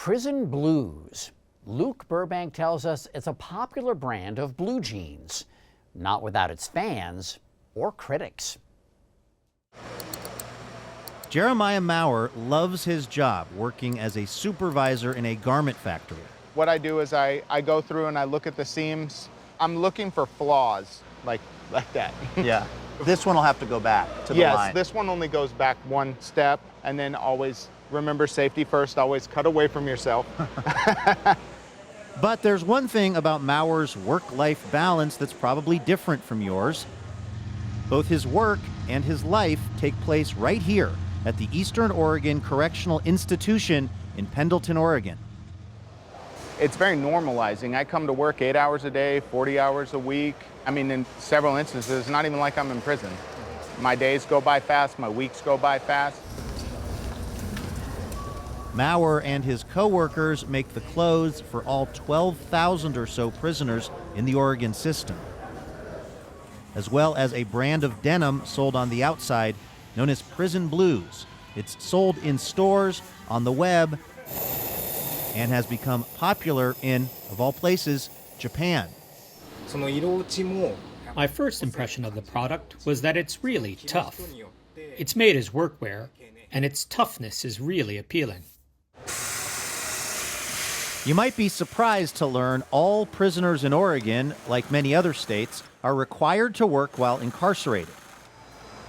Prison blues. Luke Burbank tells us it's a popular brand of blue jeans, not without its fans or critics. Jeremiah Maurer loves his job working as a supervisor in a garment factory. What I do is I go through and I look at the seams. I'm looking for flaws like that. Yeah. This one will have to go back to the line. Yes, this one only goes back one step, and then always remember safety first, always cut away from yourself. But there's one thing about Maurer's work-life balance that's probably different from yours. Both his work and his life take place right here at the Eastern Oregon Correctional Institution in Pendleton, Oregon. It's very normalizing. I come to work 8 hours a day, 40 hours a week. I mean, in several instances, it's not even like I'm in prison. My days go by fast, my weeks go by fast. Maurer and his co-workers make the clothes for all 12,000 or so prisoners in the Oregon system, as well as a brand of denim sold on the outside known as Prison Blues. It's sold in stores, on the web, and has become popular in, of all places, Japan. My first impression of the product was that it's really tough. It's made as workwear, and its toughness is really appealing. You might be surprised to learn all prisoners in Oregon, like many other states, are required to work while incarcerated.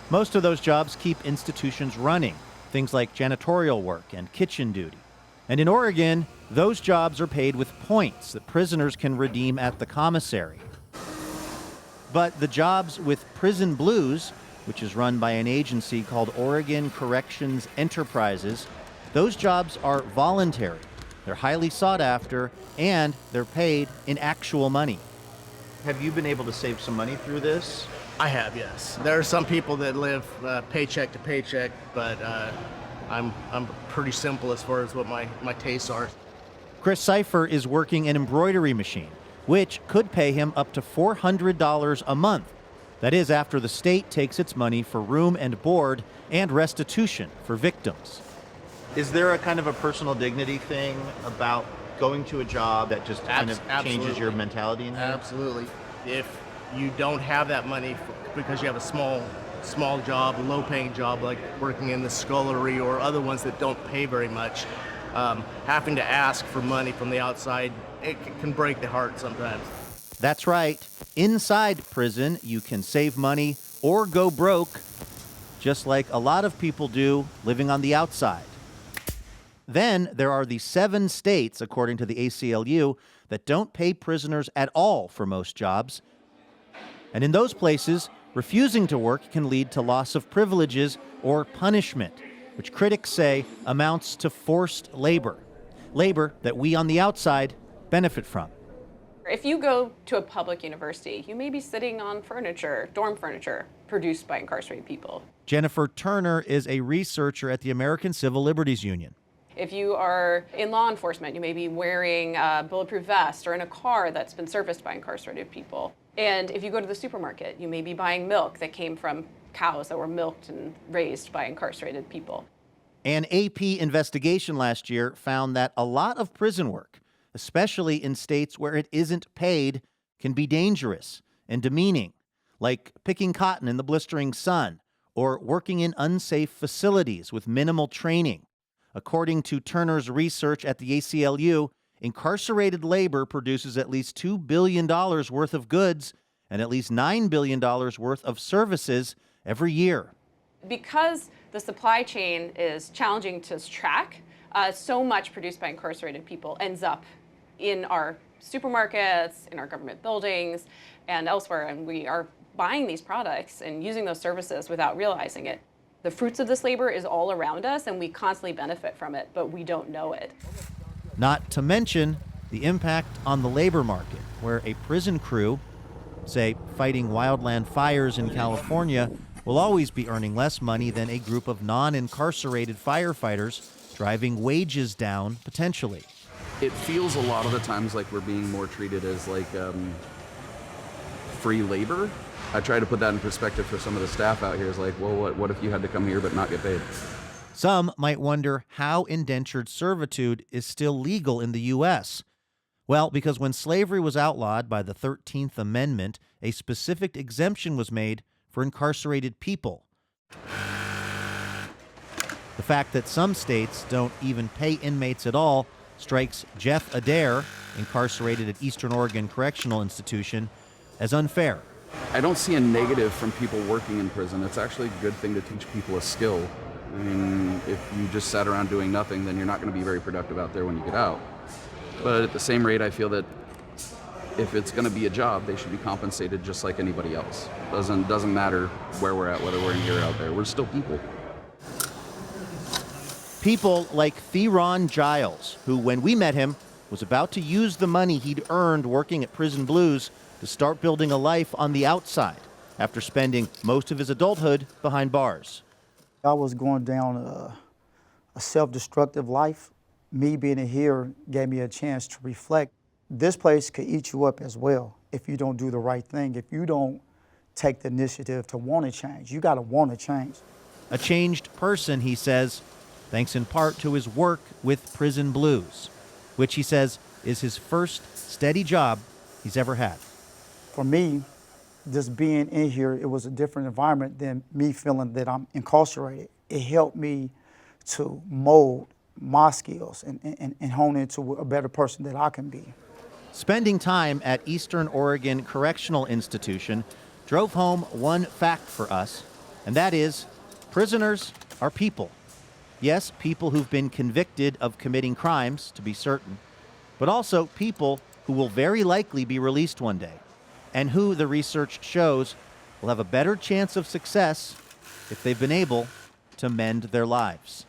Most of those jobs keep institutions running, things like janitorial work and kitchen duty. And in Oregon, those jobs are paid with points that prisoners can redeem at the commissary. But the jobs with Prison Blues, which is run by an agency called Oregon Corrections Enterprises, those jobs are voluntary. They're highly sought after, and they're paid in actual money. Have you been able to save some money through this? I have, yes. There are some people that live paycheck to paycheck, but I'm pretty simple as far as what my tastes are. Chris Cipher is working an embroidery machine, which could pay him up to $400 a month. That is after the state takes its money for room and board and restitution for victims. Is there a kind of a personal dignity thing about going to a job that just kind of changes your mentality in here? Absolutely. If you don't have that money because you have a small job, a low-paying job like working in the scullery or other ones that don't pay very much, having to ask for money from the outside, it can break the heart sometimes. That's right. Inside prison, you can save money or go broke, just like a lot of people do living on the outside. Then there are the 7 states, according to the ACLU, that don't pay prisoners at all for most jobs. And in those places, refusing to work can lead to loss of privileges or punishment, which critics say amounts to forced labor. Labor that we on the outside benefit from. If you go to a public university, you may be sitting on furniture, dorm furniture, produced by incarcerated people. Jennifer Turner is a researcher at the American Civil Liberties Union. If you are in law enforcement, you may be wearing a bulletproof vest or in a car that's been serviced by incarcerated people. And if you go to the supermarket, you may be buying milk that came from cows that were milked and raised by incarcerated people. An AP investigation last year found that a lot of prison work, especially in states where it isn't paid, can be dangerous and demeaning, like picking cotton in the blistering sun or working in unsafe facilities with minimal training. According to Turner's research at the ACLU, incarcerated labor produces at least $2 billion worth of goods and at least $9 billion worth of services every year. Because the supply chain is challenging to track, so much produced by incarcerated people ends up in our supermarkets, in our government buildings, and elsewhere, and we are buying these products and using those services without realizing it. The fruits of this labor is all around us, and we constantly benefit from it, but we don't know it. Not to mention the impact on the labor market, where a prison crew, say fighting wildland fires in California, will always be earning less money than a group of non-incarcerated firefighters, driving wages down potentially. It feels a lot of the times like we're being more treated as like free labor. I try to put that in perspective for some of the staff out here. Is like, well, what if you had to come here but not get paid? Some might wonder how indentured servitude is still legal in the U.S. Well, because when slavery was outlawed by the 13th Amendment, a specific exemption was made for incarcerated people. The fact that some states don't even pay inmates at all strikes Jeff Adair, incarcerated at Eastern Oregon Correctional Institution, as unfair. I don't see a negative from people working in prison. It's actually a good thing to teach people a skill. I mean, if you just sat around doing nothing, then you're not going to be very productive out there when you get out. But at the same rate, I feel that if it's going to be a job, they should be compensated just like anybody else. Doesn't matter where we're at, whether we're in here or out there. We're still people. People like Theron Giles, who, when we met him, was about to use the money he'd earned working at Prison Blues to start building a life on the outside after spending most of his adulthood behind bars. I was going down a self-destructive life. Me being here gave me a chance to reflect. This place could eat you up as well if you don't do the right thing, if you don't take the initiative to want to change. You got to want to change. A changed person, he says, thanks in part to his work with Prison Blues, which he says is his first steady job he's ever had. For me, just being in here, it was a different environment than me feeling that I'm incarcerated. It helped me to mold my skills and hone into a better person that I can be. Spending time at Eastern Oregon Correctional Institution drove home one fact for us, and that is prisoners are people. Yes, people who've been convicted of committing crimes, to be certain, but also people who will very likely be released one day, and who, the research shows, will have a better chance of success if they've been able to mend their lives.